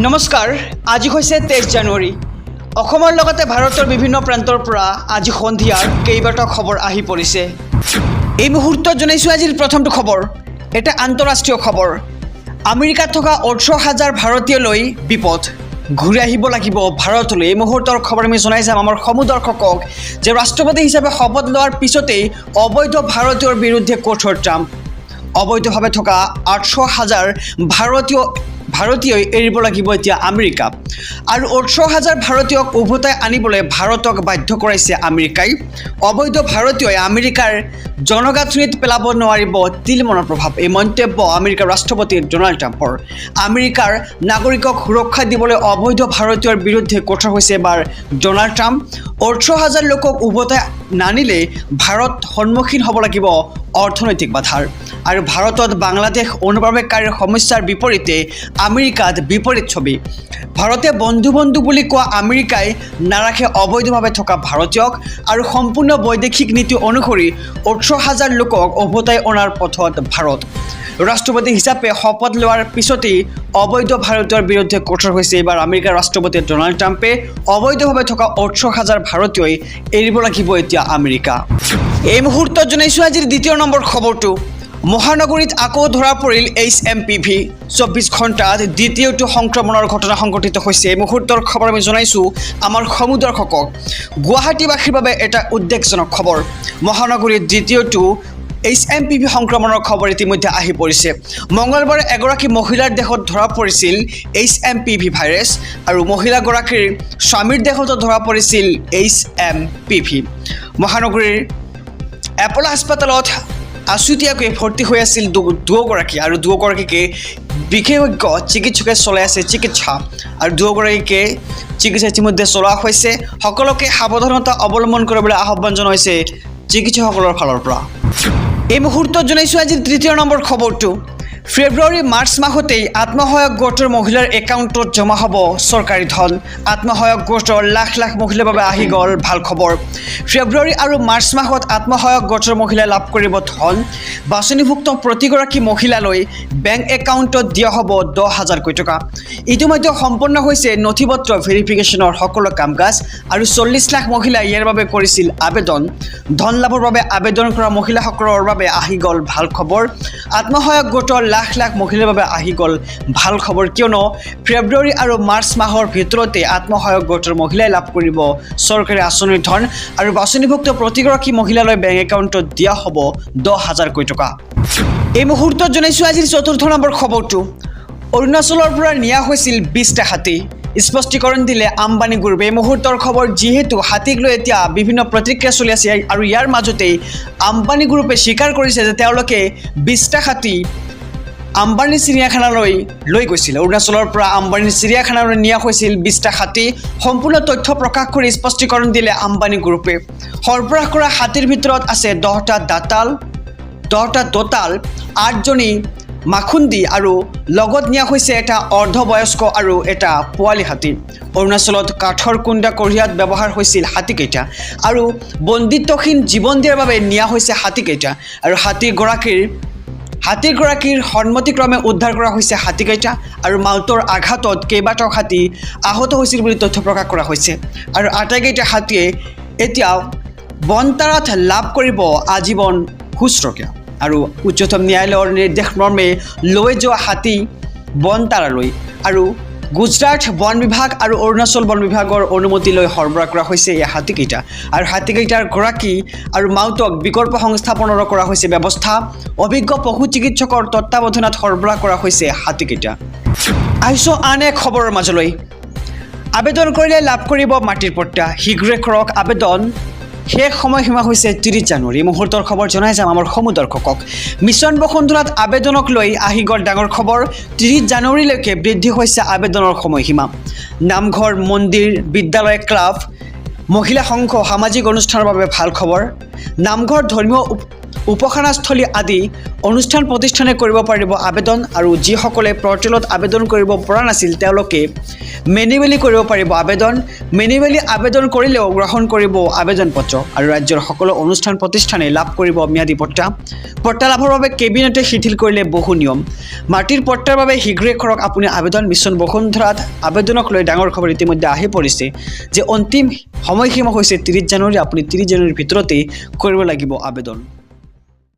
নমস্কাৰ আজি হৈছে 23 জানুৱাৰী অসমৰ লগতে ভাৰতৰ বিভিন্ন প্ৰান্তৰ পৰা আজি সন্ধিয়াৰ কেইবাটাও খবৰ আহি পৰিছে এই মুহূৰ্তত জনাইছো আজিৰ প্ৰথমটো খবৰ এটা আন্তঃৰাষ্ট্ৰীয় খবৰ আমেৰিকাত থকা 18000 ভাৰতীয়লৈ বিপদ ঘূৰি আহিব লাগিব ভাৰতলৈ এই মুহূৰ্তৰ খবৰ আমি জনাই যাম আমাৰ সমুদৰ্শকক যে ৰাষ্ট্ৰপতি হিচাপে শপত লোৱাৰ পিছতে অবৈধ ভাৰতীয়ৰ বিৰুদ্ধে কঠোৰ ট্ৰাম্প অবৈধভাৱে থকা 800,000 ভাৰতীয় এৰিব লাগিব এতিয়া আমেৰিকা আৰু 18000 ভাৰতীয়ক উভতাই আনিবলৈ ভাৰতক বাধ্য কৰাইছে আমেৰিকাই অবৈধ ভাৰতীয়ই আমেৰিকাৰ জনগাঁথনিত পেলাব নোৱাৰিব তিলমনৰ প্ৰভাৱ এই মন্তব্য আমেৰিকাৰ ৰাষ্ট্ৰপতি ডোনাল্ড ট্ৰাম্পৰ আমেৰিকাৰ নাগৰিকক সুৰক্ষা দিবলৈ অবৈধ ভাৰতীয়ৰ বিৰুদ্ধে কঠোৰ হৈছে এবাৰ ডোনাল্ড ট্ৰাম্প 18000 লোকক উভতাই নানিলে ভাৰত সন্মুখীন হ'ব লাগিব অৰ্থনৈতিক বাধাৰ আৰু ভাৰতত বাংলাদেশ অনুপ্ৰৱেশকাৰীৰ সমস্যাৰ বিপৰীতে আমেৰিকাত বিপৰীত ছবি ভাৰতে বন্ধু বুলি কোৱা আমেৰিকাই নাৰাখে অবৈধভাৱে থকা ভাৰতীয়ক আৰু সম্পূৰ্ণ বৈদেশিক নীতি অনুসৰি 18000 লোকক উভতাই অনাৰ পথত ভাৰত ৰাষ্ট্ৰপতি হিচাপে শপত লোৱাৰ পিছতেই অবৈধ ভাৰতীয়ৰ বিৰুদ্ধে কঠোৰ হৈছে এবাৰ আমেৰিকাৰ ৰাষ্ট্ৰপতি ডোনাল্ড ট্ৰাম্পে অবৈধভাৱে থকা 18000 ভাৰতীয়ই এৰিব লাগিব এতিয়া আমেৰিকা এই মুহূৰ্তত জনাইছো আজিৰ দ্বিতীয় নম্বৰ খবৰটো মহানগৰীত আকৌ ধৰা পৰিল HMPV 24 ঘণ্টাত দ্বিতীয়টো সংক্ৰমণৰ ঘটনা সংঘটিত হৈছে এই মুহূৰ্তৰ খবৰ আমি জনাইছো আমাৰ সমুদৰ্শকক গুৱাহাটীবাসীৰ বাবে এটা উদ্বেগজনক খবৰ মহানগৰীত দ্বিতীয়টো HMPV সংক্ৰমণৰ খবৰ ইতিমধ্যে আহি পৰিছে মঙলবাৰে এগৰাকী মহিলাৰ দেহত ধৰা পৰিছিল HMPV ভাইৰাছ আৰু মহিলাগৰাকীৰ স্বামীৰ দেহত ধৰা পৰিছিল HMPV মহানগৰীৰ এপল হাস্পাতালত আছুতীয়াকৈ ভৰ্তি হৈ আছিল দুগৰাকী আৰু দুগৰাকীকে বিশেষজ্ঞ চিকিৎসকে চলাই আছে চিকিৎসা আৰু দুগৰাকীকে চিকিৎসা ইতিমধ্যে চলোৱা হৈছে সকলোকে সাৱধানতা অৱলম্বন কৰিবলৈ আহ্বান জনাইছে চিকিৎসকসকলৰ ফালৰ পৰা এই মুহূৰ্তত জনাইছো আজিৰ তৃতীয় নম্বৰ খবৰটো ফেব্ৰুৱাৰী মাৰ্চ মাহতেই আত্মসহায়ক গোটৰ মহিলাৰ একাউণ্টত জমা হ'ব চৰকাৰী ধন আত্মসহায়ক গোটৰ লাখ লাখ মহিলাৰ বাবে আহি গ'ল ভাল খবৰ ফেব্ৰুৱাৰী আৰু মাৰ্চ মাহত আত্মসহায়ক গোটৰ মহিলাই লাভ কৰিব ধন বাছনিভুক্ত প্ৰতিগৰাকী মহিলালৈ বেংক একাউণ্টত দিয়া হ'ব 10000 কোটি টকা ইতিমধ্যে সম্পন্ন হৈছে নথিপত্ৰ ভেৰিফিকেশ্যনৰ সকলো কাম-কাজ আৰু 40 লাখ মহিলাই ইয়াৰ বাবে কৰিছিল আবেদন ধন লাভৰ বাবে আবেদন কৰা মহিলাসকলৰ বাবে আহি গ'ল ভাল খবৰ আত্মসহায়ক গোটৰ লাখ লাখ মহিলাৰ বাবে আহি গ'ল ভাল খবৰ কিয়নো ফেব্ৰুৱাৰী আৰু মাৰ্চ মাহৰ ভিতৰতে আত্মসহায়ক গোটৰ মহিলাই লাভ কৰিব চৰকাৰী আঁচনিৰ ধন আৰু বাছনিভুক্ত প্ৰতিগৰাকী মহিলালৈ বেংক একাউণ্টত দিয়া হ'ব 10000 কোটি টকা এই মুহূৰ্তত জনাইছো আজিৰ চতুৰ্থ নম্বৰ খবৰটো অৰুণাচলৰ পৰা নিয়া হৈছিল 20টা হাতী স্পষ্টীকৰণ দিলে আম্বানী গ্ৰুপে এই মুহূৰ্তৰ খবৰ যিহেতু হাতীক লৈ এতিয়া বিভিন্ন প্ৰতিক্ৰিয়া চলি আছে আৰু ইয়াৰ মাজতেই আম্বানী গ্ৰুপে স্বীকাৰ কৰিছে যে তেওঁলোকে 20টা হাতী আম্বানী চিৰিয়াখানালৈ লৈ গৈছিল অৰুণাচলৰ পৰা আম্বানী চিৰিয়াখানালৈ নিয়া হৈছিল 20টা হাতী সম্পূৰ্ণ তথ্য প্ৰকাশ কৰি স্পষ্টীকৰণ দিলে আম্বানী গ্ৰুপে সৰবৰাহ কৰা হাতীৰ ভিতৰত আছে 10টা দঁতাল 8জনী মাখুন্দি আৰু লগত নিয়া হৈছে এটা অৰ্ধবয়স্ক আৰু এটা পোৱালি হাতী অৰুণাচলত কাঠৰ কুণ্ডা কঢ়িয়াত ব্যৱহাৰ হৈছিল হাতীকেইটা আৰু বন্দিত্বহীন জীৱন দিয়াৰ বাবে নিয়া হৈছে হাতীকেইটা আৰু হাতীগৰাকীৰ সন্মতিক্ৰমে উদ্ধাৰ কৰা হৈছে হাতীকেইটা আৰু মাউতৰ আঘাতত কেইবাটাও হাতী আহত হৈছিল বুলি তথ্য প্ৰকাশ কৰা হৈছে আৰু আটাইকেইটা হাতীয়ে এতিয়া বনতাৰাত লাভ কৰিব আজীৱন সুৰক্ষা আৰু উচ্চতম ন্যায়ালয়ৰ নিৰ্দেশ মৰ্মে লৈ যোৱা হাতী বনতাৰালৈ আৰু গুজৰাট বন বিভাগ আৰু অৰুণাচল বন বিভাগৰ অনুমতি লৈ সৰবৰাহ কৰা হৈছে এই হাতীকেইটা আৰু হাতীকেইটাৰ গৰাকী আৰু মাউতক বিকল্প সংস্থাপনৰ কৰা হৈছে ব্যৱস্থা অভিজ্ঞ পশু চিকিৎসকৰ তত্ত্বাৱধানত সৰবৰাহ কৰা হৈছে হাতীকেইটা আহিছো আন এক খবৰৰ মাজলৈ আবেদন কৰিলে লাভ কৰিব মাটিৰ পট্টা শীঘ্ৰে কৰক আবেদন শেষ সময়সীমা হৈছে 30 জানুৱাৰী মুহূৰ্তৰ খবৰ জনাই যাম আমাৰ সমুদৰ্শকক মিছন বসুন্ধৰাত আবেদনক লৈ আহি গ'ল ডাঙৰ খবৰ 30 জানুৱাৰীলৈকে বৃদ্ধি হৈছে আবেদনৰ সময়সীমা নামঘৰ মন্দিৰ বিদ্যালয় ক্লাব মহিলা সংঘ সামাজিক অনুষ্ঠানৰ বাবে ভাল খবৰ নামঘৰ ধৰ্মীয় উপাসনাস্থলী আদি অনুষ্ঠান প্ৰতিষ্ঠানে কৰিব পাৰিব আবেদন আৰু যিসকলে পৰ্টেলত আবেদন কৰিব পৰা নাছিল তেওঁলোকে মেনুৱেলি কৰিব পাৰিব আবেদন মেনুৱেলি আবেদন কৰিলেও গ্ৰহণ কৰিব আবেদন পত্ৰ আৰু ৰাজ্যৰ সকলো অনুষ্ঠান প্ৰতিষ্ঠানে লাভ কৰিব ম্যাদী পট্টা লাভৰ বাবে কেবিনেটে শিথিল কৰিলে বহু নিয়ম মাটিৰ পট্টাৰ বাবে শীঘ্ৰে কৰক আপুনি আবেদন মিছন বসুন্ধৰাত আবেদনক লৈ ডাঙৰ খবৰ ইতিমধ্যে আহি পৰিছে যে অন্তিম সময়সীমা হৈছে 30 জানুৱাৰী আপুনি 30 জানুৱাৰীৰ ভিতৰতে কৰিব লাগিব আবেদন